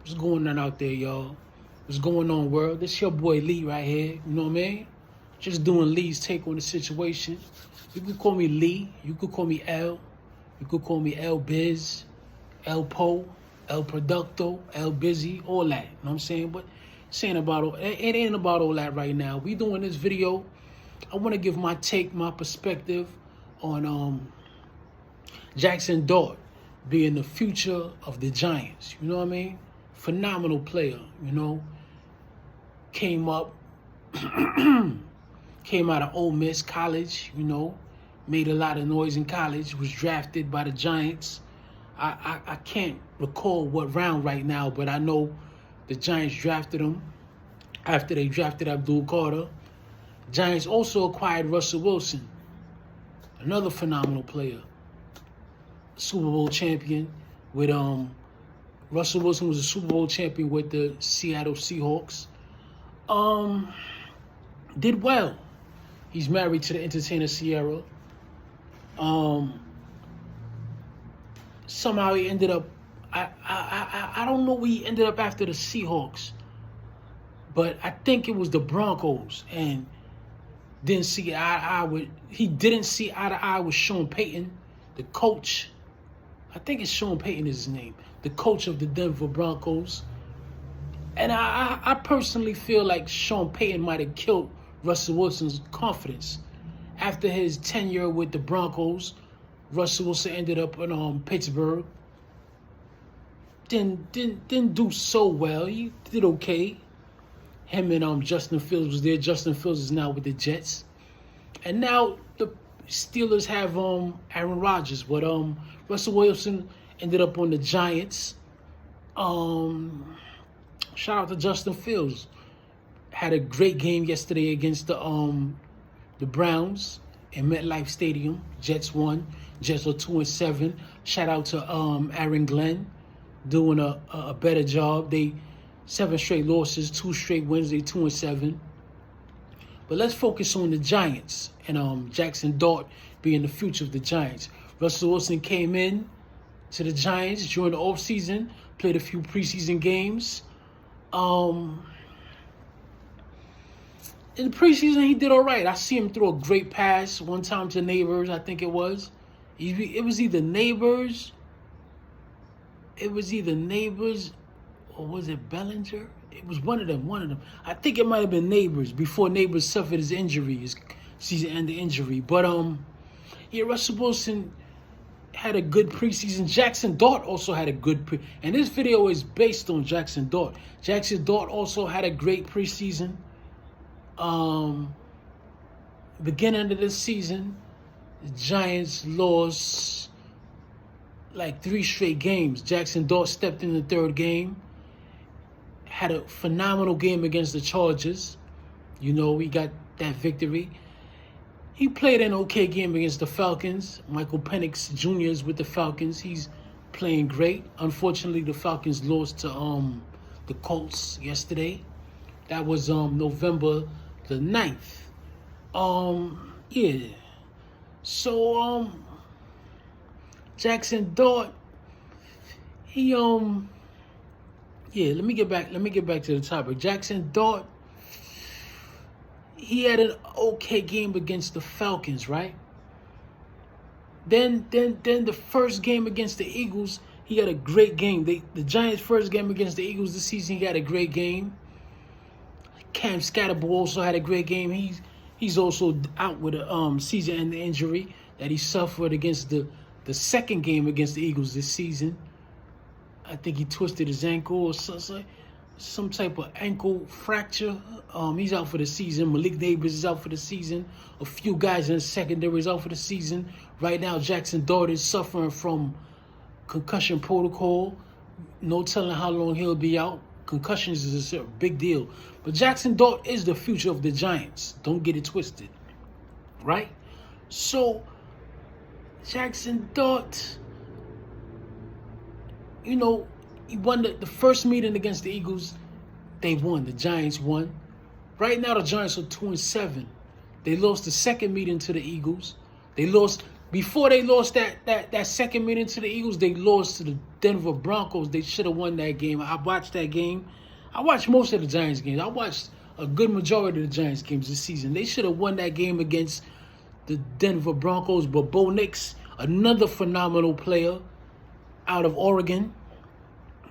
What's going on out there, y'all? What's going on, world? This your boy Lee right here. You know what I mean? Just doing Lee's take on the situation. You could call me Lee. You could call me L. You could call me L Biz, L Po, El Producto, El Busy, all that. You know what I'm saying? But it ain't about all that right now. We doing this video. I want to give my take, my perspective on Jaxon Dart being the future of the Giants. You know what I mean? Phenomenal player, you know. Came out of Ole Miss College, you know. Made a lot of noise in college. Was drafted by the Giants. I can't recall what round right now, but I know the Giants drafted him after they drafted Abdul Carter. Giants also acquired Russell Wilson, another phenomenal player. Super Bowl champion with Russell Wilson was a Super Bowl champion with the Seattle Seahawks. Did well. He's married to the entertainer Sierra. Somehow he ended up. I don't know where he ended up after the Seahawks, but I think it was the Broncos, and didn't see eye to eye with. He didn't see eye to eye with Sean Payton, the coach. I think it's Sean Payton is his name, the coach of the Denver Broncos. And I personally feel like Sean Payton might have killed Russell Wilson's confidence. After his tenure with the Broncos, Russell Wilson ended up in Pittsburgh. Didn't do so well. He did okay. Him and Justin Fields was there. Justin Fields is now with the Jets. And now the Steelers have Aaron Rodgers, but Russell Wilson ended up on the Giants. Shout out to Justin Fields. Had a great game yesterday against the Browns in MetLife Stadium. Jets won. Jets are 2-7. Shout out to Aaron Glenn doing a better job. They 7 straight losses, 2 straight wins. They 2-7. But let's focus on the Giants and Jaxon Dart being the future of the Giants. Russell Wilson came in to the Giants during the offseason, played a few preseason games. In the preseason, he did all right. I see him throw a great pass one time to Neighbors, I think it was. It was either Neighbors. It was either Neighbors or was it Bellinger? It was one of them. I think it might have been Neighbors before Neighbors suffered his injury, his season-ending injury. But, yeah, Russell Wilson had a good preseason. Jaxon Dart also had a good and this video is based on Jaxon Dart. Jaxon Dart also had a great preseason. Beginning of this season, the Giants lost like 3 straight games. Jaxon Dart stepped in the 3rd game. Had a phenomenal game against the Chargers. You know, we got that victory. He played an okay game against the Falcons. Michael Penix Jr. is with the Falcons. He's playing great. Unfortunately, the Falcons lost to the Colts yesterday. That was November the 9th. Yeah. So Jaxon Dart, he yeah, let me get back to the topic. Jaxon Dart, he had an okay game against the Falcons, right? Then the first game against the Eagles, he had a great game. The Giants' first game against the Eagles this season, he had a great game. Cam Scatterbo also had a great game. He's also out with a season-ending injury that he suffered against the second game against the Eagles this season. I think he twisted his ankle or some type of ankle fracture. He's out for the season. Malik Neighbors is out for the season. A few guys in the secondary is out for the season. Right now, Jaxon Dart is suffering from concussion protocol. No telling how long he'll be out. Concussions is a big deal. But Jaxon Dart is the future of the Giants. Don't get it twisted. Right? So, Jaxon Dart, you know, he won the first meeting against the Eagles. They won. The Giants won. Right now, the Giants are 2-7. They lost the second meeting to the Eagles. They lost Before they lost that second meeting to the Eagles, they lost to the Denver Broncos. They should have won that game. I watched that game. I watched most of the Giants games. I watched a good majority of the Giants games this season. They should have won that game against the Denver Broncos. But Bo Nix, another phenomenal player out of Oregon,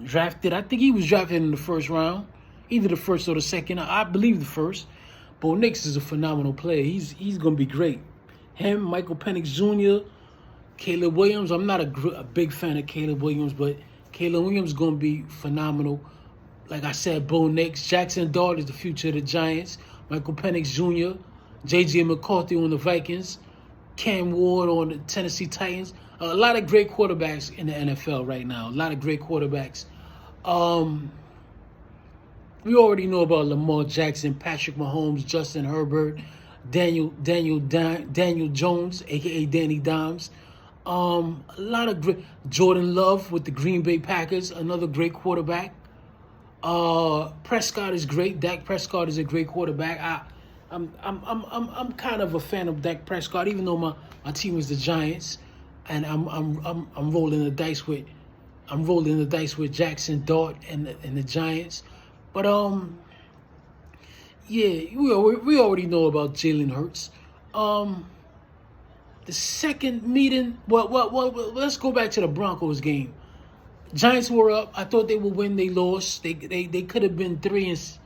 drafted. I think he was drafted in the first round, either the first or the second. I believe the first. Bo Nix is a phenomenal player. He's going to be great. Him, Michael Penix Jr., Caleb Williams. I'm not a big fan of Caleb Williams, but Caleb Williams is going to be phenomenal. Like I said, Bo Nix, Jaxon Dart is the future of the Giants. Michael Penix Jr., J.J. McCarthy on the Vikings, Cam Ward on the Tennessee Titans. A lot of great quarterbacks in the NFL right now. A lot of great quarterbacks. We already know about Lamar Jackson, Patrick Mahomes, Justin Herbert, Daniel Jones, a.k.a. Danny Dimes. A lot of great. Jordan Love with the Green Bay Packers, another great quarterback. Prescott is great. Dak Prescott is a great quarterback. I'm kind of a fan of Dak Prescott, even though my team is the Giants, and I'm rolling the dice with Jaxon Dart and the Giants. But yeah, we already know about Jalen Hurts. The second meeting, well, let's go back to the Broncos game. Giants were up. I thought they would win. They lost. They could have been 3-6.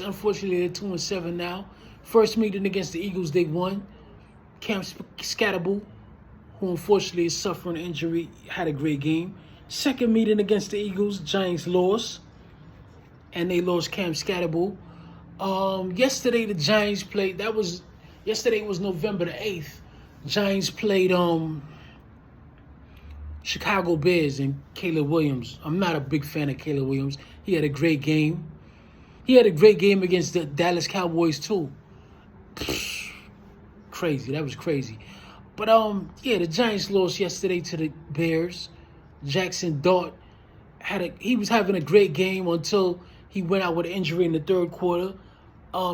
Unfortunately, they're 2-7 now. First meeting against the Eagles, they won. Cam Scatterbull, who unfortunately is suffering an injury, had a great game. Second meeting against the Eagles, Giants lost, and they lost Cam Scatterbull. Yesterday the Giants played. Yesterday was November the 8th. Giants played Chicago Bears and Caleb Williams. I'm not a big fan of Caleb Williams. He had a great game. He had a great game against the Dallas Cowboys too. Crazy. That was crazy. But yeah, the Giants lost yesterday to the Bears. Jaxon Dart he was having a great game until he went out with an injury in the third quarter.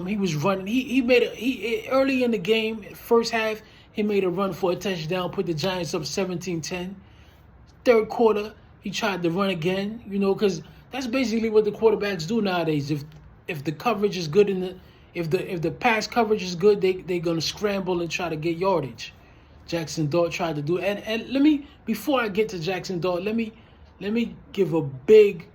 He was running. He early in the game, first half, he made a run for a touchdown, put the Giants up 17-10. Third quarter, he tried to run again, because that's basically what the quarterbacks do nowadays. If the coverage is good if the pass coverage is good, they're gonna scramble and try to get yardage. Jaxon Dart tried to do it. And before I get to Jaxon Dart, let me give a big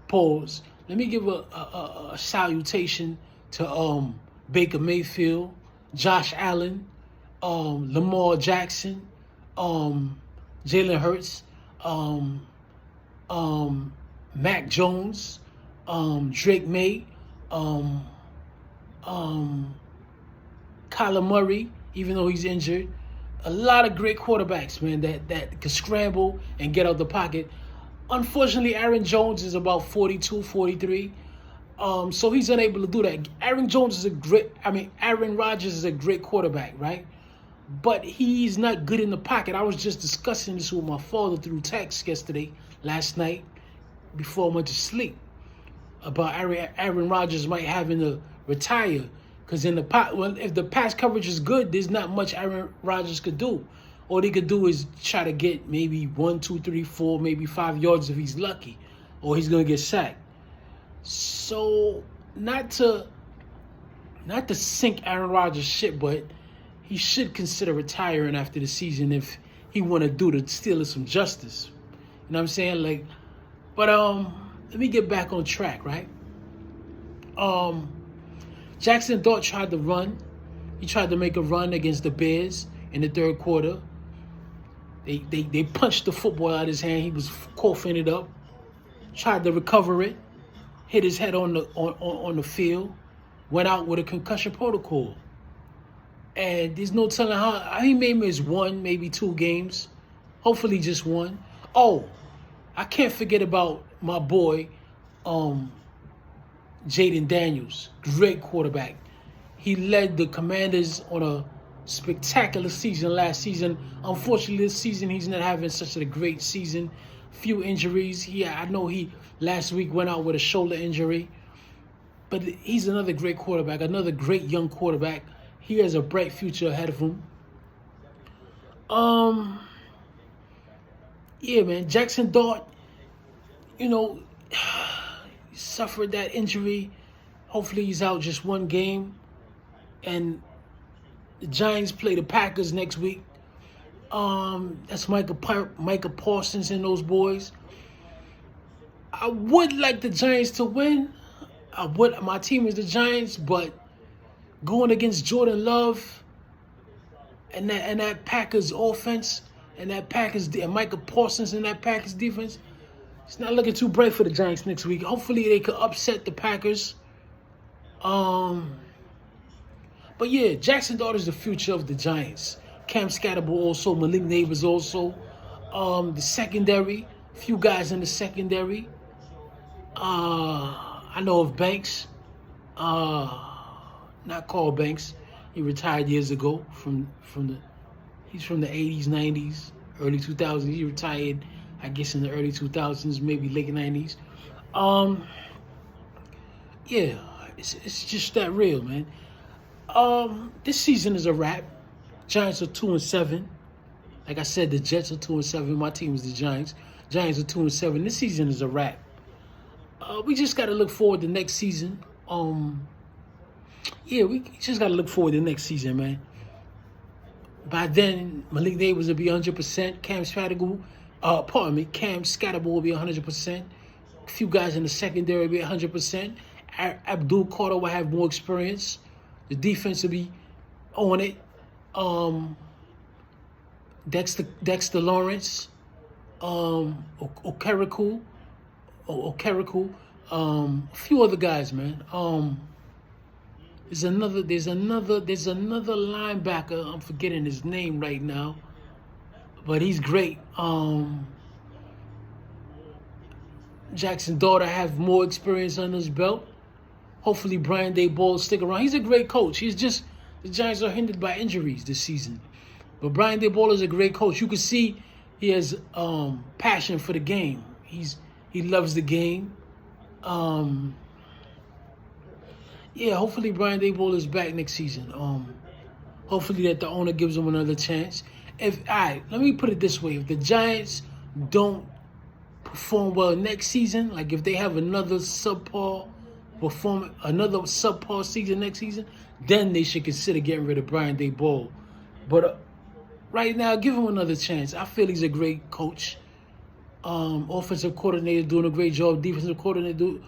pause. Let me give a salutation to Baker Mayfield, Josh Allen, Lamar Jackson, Jalen Hurts, Mac Jones, Drake May, Kyler Murray, even though he's injured. A lot of great quarterbacks, man, that can scramble and get out the pocket. Unfortunately, Aaron Jones is about 42, 43. So he's unable to do that. Aaron Rodgers is a great quarterback, right? But he's not good in the pocket. I was just discussing this with my father through text last night, before I went to sleep, about Aaron Rodgers might having to retire. Because if the pass coverage is good, there's not much Aaron Rodgers could do. All he could do is try to get maybe 1, 2, 3, 4, maybe 5 yards if he's lucky, or he's gonna get sacked. So not to sink Aaron Rodgers' ship, but he should consider retiring after the season if he want to do the Steelers some justice. You know what I'm saying? But let me get back on track, right? Jaxon Dart tried to run. He tried to make a run against the Bears in the third quarter. They punched the football out of his hand. He was coughing it up. Tried to recover it. Hit his head on the field. Went out with a concussion protocol. And there's no telling how he may miss 1, maybe 2 games. Hopefully just 1. Oh, I can't forget about my boy, Jaden Daniels, great quarterback. He led the Commanders on a spectacular season last season. Unfortunately, this season he's not having such a great season. Few injuries. I know he last week went out with a shoulder injury. But he's another great quarterback, another great young quarterback. He has a bright future ahead of him. Um, yeah, man. Jaxon Dart, you know, suffered that injury. Hopefully he's out just one game. And the Giants play the Packers next week. That's Micah Parsons and those boys. I would like the Giants to win. My team is the Giants, but going against Jordan Love and that Packers offense and Micah Parsons and that Packers defense, it's not looking too bright for the Giants next week. Hopefully they could upset the Packers. But yeah, Jaxon Dart is the future of the Giants. Cam Scatterbo also, Malik Neighbors also. The secondary, few guys in the secondary. I know of Banks. Not Carl Banks. He retired years ago he's from the 80s, 90s, early 2000s. He retired, I guess, in the early 2000s, maybe late 90s. Yeah, it's just that real, man. This season is a wrap. Giants are 2-7. Like I said, the Jets are 2-7. My team is the Giants. Giants are 2-7. This season is a wrap. We just got to look forward to next season. Yeah, we just got to look forward to next season, man. By then, Malik Neighbors will be 100%. Cam Scatterbo will be 100%. A few guys in the secondary will be 100%. Abdul Carter will have more experience. The defense will be on it. Dexter Lawrence, Okeriku, a few other guys, man. There's another linebacker. I'm forgetting his name right now, but he's great. Jaxon Dart have more experience under his belt. Hopefully Brian Daboll stick around. He's a great coach. The Giants are hindered by injuries this season. But Brian Daboll is a great coach. You can see he has passion for the game. He loves the game. Yeah, hopefully Brian Daboll is back next season. Hopefully that the owner gives him another chance. Let me put it this way. If the Giants don't perform well next season, like if they have another subpar season next season, then they should consider getting rid of Brian Daboll. But right now, give him another chance. I feel he's a great coach. Offensive coordinator doing a great job. Defensive coordinator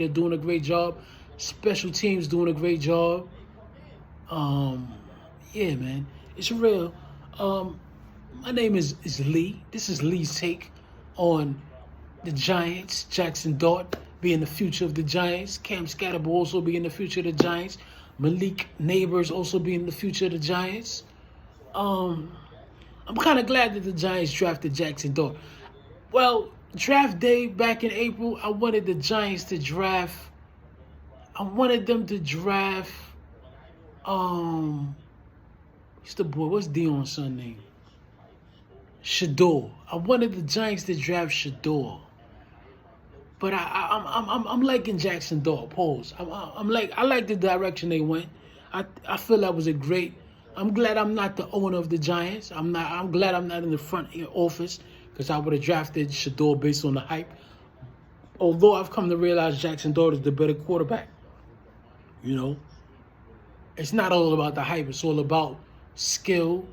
doing a great job. Special teams doing a great job. Yeah, man, it's real. My name is Lee. This is Lee's take on the Giants. Jaxon Dart being the future of the Giants. Cam Scatterbo also being the future of the Giants. Malik Neighbors also being the future of the Giants. I'm kind of glad that the Giants drafted Jaxon Dart. Well, draft day back in April, I wanted the Giants to draft. I wanted them to draft. What's the boy? What's Dion's son name? Shador. I wanted the Giants to draft Shador. But I'm liking Jaxon Dart. Pause. I like the direction they went. I feel that was a great. I'm glad I'm not the owner of the Giants. I'm glad I'm not in the front office, because I would have drafted Shador based on the hype. Although I've come to realize Jaxon Dart is the better quarterback. You know, it's not all about the hype. It's all about skill,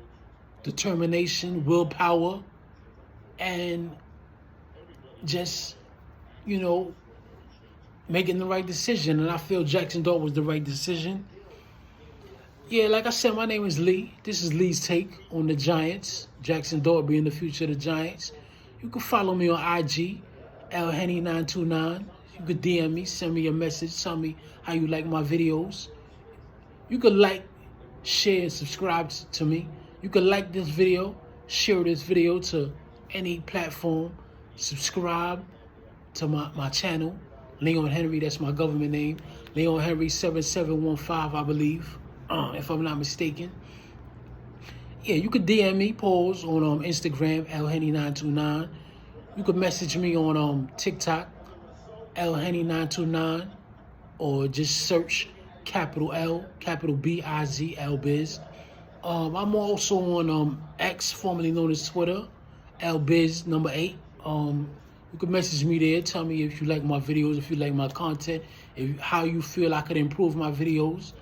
determination, willpower, and just, you know, making the right decision. And I feel Jaxon Dart was the right decision. Yeah, like I said, my name is Lee. This is Lee's take on the Giants. Jaxon Dart being the future of the Giants. You can follow me on IG, LHenny929. You could DM me, send me a message, tell me how you like my videos. You could like, share, and subscribe to me. You could like this video, share this video to any platform, subscribe to my channel, Leon Henry, that's my government name, Leon Henry 7715, I believe, if I'm not mistaken. Yeah, you could DM me, pause, on Instagram, LHenny929. You could message me on TikTok, LHenny929, or just search capital L, capital B-I-Z, L-Biz. I'm also on X, formerly known as Twitter, LBiz8. You can message me there. Tell me if you like my videos, if you like my content, how you feel I could improve my videos.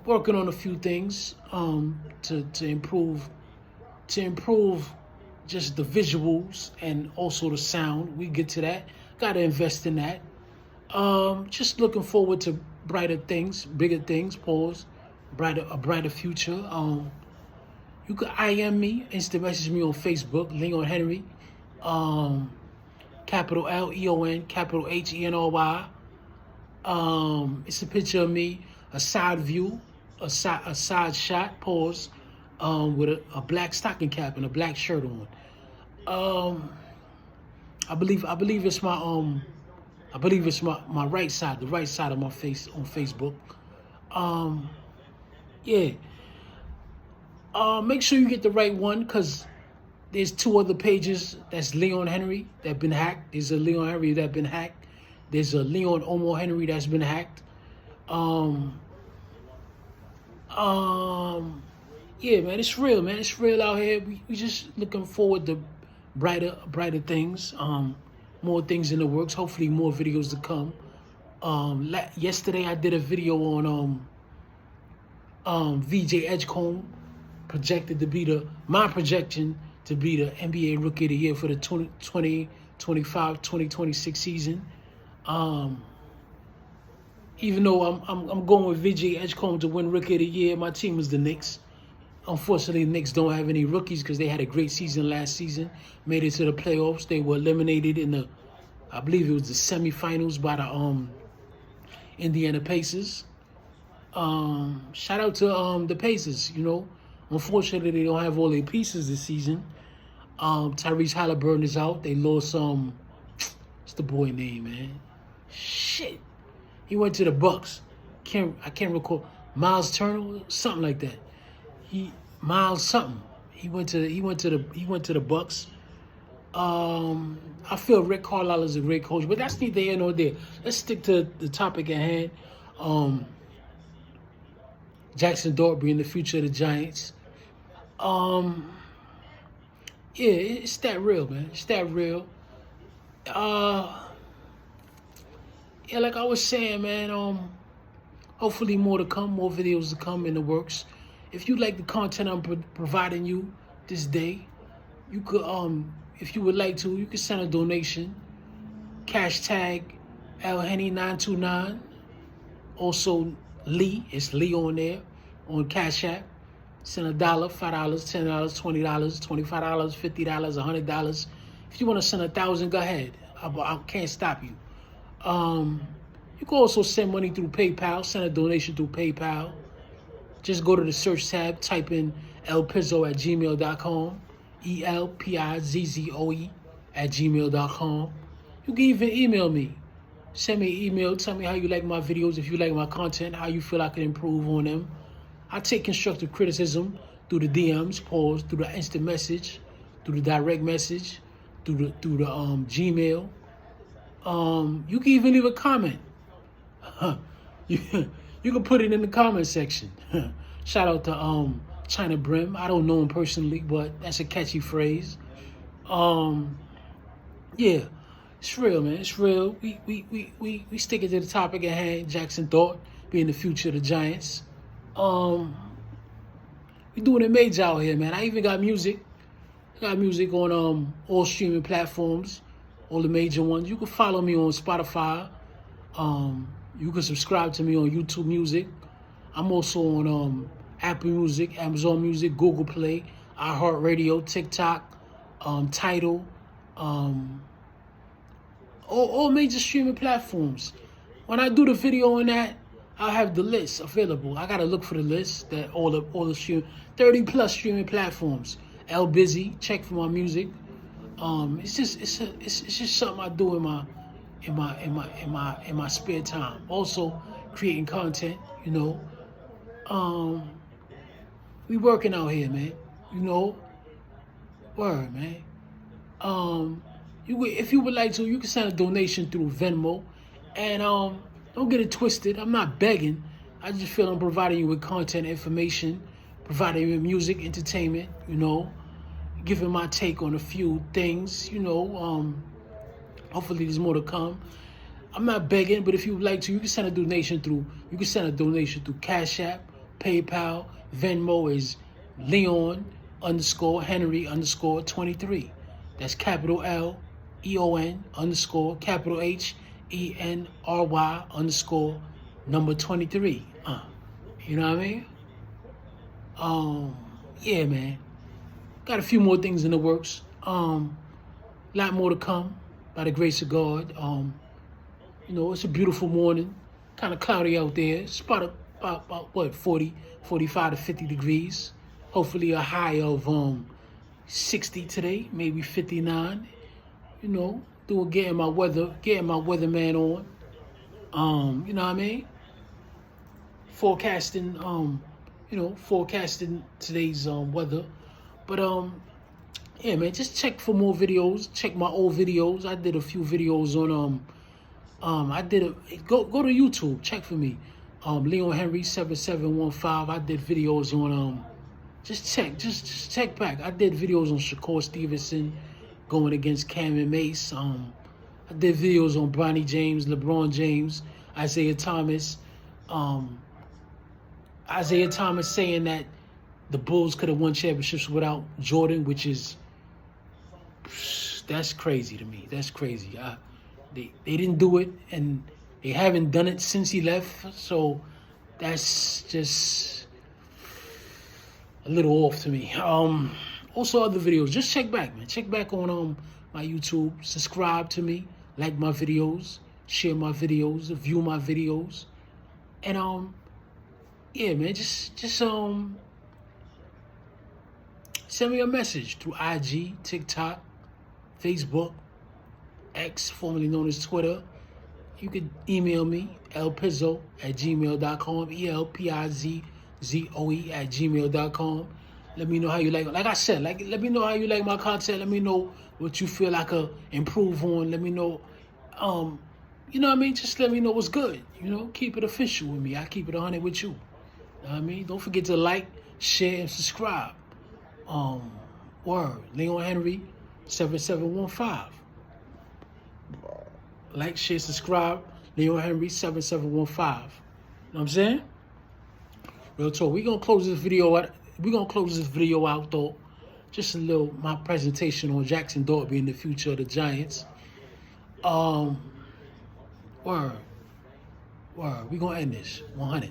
Working on a few things to improve just the visuals and also the sound. We get to that. Got to invest in that. Just looking forward to brighter things, bigger things. Pause. A brighter future. You can IM me, instant message me on Facebook, Leon Henry. Capital Leon, capital Henry. It's a picture of me, a side view, a side shot, pause, with a black stocking cap and a black shirt on. I believe it's my my right side, the right side of my face on Facebook. Yeah. Make sure you get the right one, because there's 2 other pages that's Leon Henry that been hacked. There's a Leon Henry that been hacked. There's a Leon Omo Henry that's been hacked. Yeah, man, it's real, man. It's real out here. We just looking forward to brighter things. More things in the works. Hopefully more videos to come. Yesterday I did a video on VJ Edgecombe, my projection to be the NBA Rookie of the Year for the 2025-2026 season. Even though I'm going with VJ Edgecombe to win Rookie of the Year, my team is the Knicks. Unfortunately, the Knicks don't have any rookies because they had a great season last season. Made it to the playoffs. They were eliminated in I believe it was the semifinals by the Indiana Pacers. Shout out to the Pacers, you know. Unfortunately, they don't have all their pieces this season. Tyrese Halliburton is out. They lost what's the boy name, man? Shit. He went to the Bucks. I can't recall. Miles Turner, something like that. Miles something. He went to the Bucks. I feel Rick Carlisle is a great coach, but that's neither here nor there. Let's stick to the topic at hand. Jaxon being the future of the Giants. Yeah, it's that real, man. It's that real. Yeah, like I was saying, man, hopefully more to come, more videos to come in the works. If you like the content I'm providing you this day, you could, if you would like to, you could send a donation. Hashtag LHenny929. Also, Lee, it's Lee on there, on Cash App. Send $1, $5, $10, $20, $25, $50, $100. If you want to send 1,000, go ahead. I can't stop you. You can also send money through PayPal. Send a donation through PayPal. Just go to the search tab, type in elpizzo@gmail.com. ELPIZZOE@gmail.com. You can even email me. Send me an email. Tell me how you like my videos, if you like my content, how you feel I can improve on them. I take constructive criticism through the DMs, pause, through the instant message, through the direct message, through the Gmail. You can even leave a comment. You can put it in the comment section. Shout out to China Brim. I don't know him personally, but that's a catchy phrase. Yeah, it's real, man. It's real. We sticking to the topic at hand. Jaxon being the future of the Giants. We doing it major out here, man. I even got music. I got music on all streaming platforms, all the major ones. You can follow me on Spotify. You can subscribe to me on YouTube Music. I'm also on Apple Music, Amazon Music, Google Play, iHeartRadio, TikTok, Tidal, all major streaming platforms. When I do the video on that, I'll have the list available. I gotta look for the list that all the stream 30+ streaming platforms. Busy, check for my music. It's just something I do in my spare time. Also creating content, you know. We working out here, man. You know. Word, man. If you would like to, you can send a donation through Venmo. And don't get it twisted. I'm not begging. I just feel I'm providing you with content information, providing you music, entertainment, giving my take on a few things, hopefully there's more to come. I'm not begging, but if you would like to, you can send a donation through Cash App, PayPal, Venmo is Leon_Henry_23. That's capital LEON _ capital HENRY _ 23. You know what I mean? Yeah, man. Got a few more things in the works. Lot more to come by the grace of God. It's a beautiful morning. Kind of cloudy out there. It's about 40, 45 to 50 degrees. Hopefully a high of 60 today, maybe 59. Getting my weatherman on. You know what I mean? Forecasting today's weather. But yeah, man, just check for more videos. Check my old videos. I did a few videos on go to YouTube. Check for me. Leon Henry 7715. I did videos on just check back. I did videos on Shakur Stevenson going against Cam and Mace. I did videos on Bronny James, LeBron James, Isaiah Thomas. Isaiah Thomas saying that the Bulls could have won championships without Jordan, which is, that's crazy to me. That's crazy. They didn't do it, and they haven't done it since he left. So that's just a little off to me. Also other videos. Just check back, man. Check back on my YouTube. Subscribe to me. Like my videos. Share my videos. View my videos. And yeah, man. Just send me a message through IG, TikTok, Facebook, X, formerly known as Twitter. You could email me, elpizzo@gmail.com, elpizzoe@gmail.com. Let me know how you like I said, let me know how you like my content. Let me know what you feel I could improve on. Let me know, you know what I mean? Just let me know what's good. Keep it official with me. I keep it 100 with you. You know what I mean? Don't forget to like, share, and subscribe. Word, Leon Henry 7715. Like, share, subscribe, Leon Henry 7715. You know what I'm saying? Real talk. We're gonna close this video out though. Just a little my presentation on Jaxon Dort being the future of the Giants. Word. We're gonna end this 100.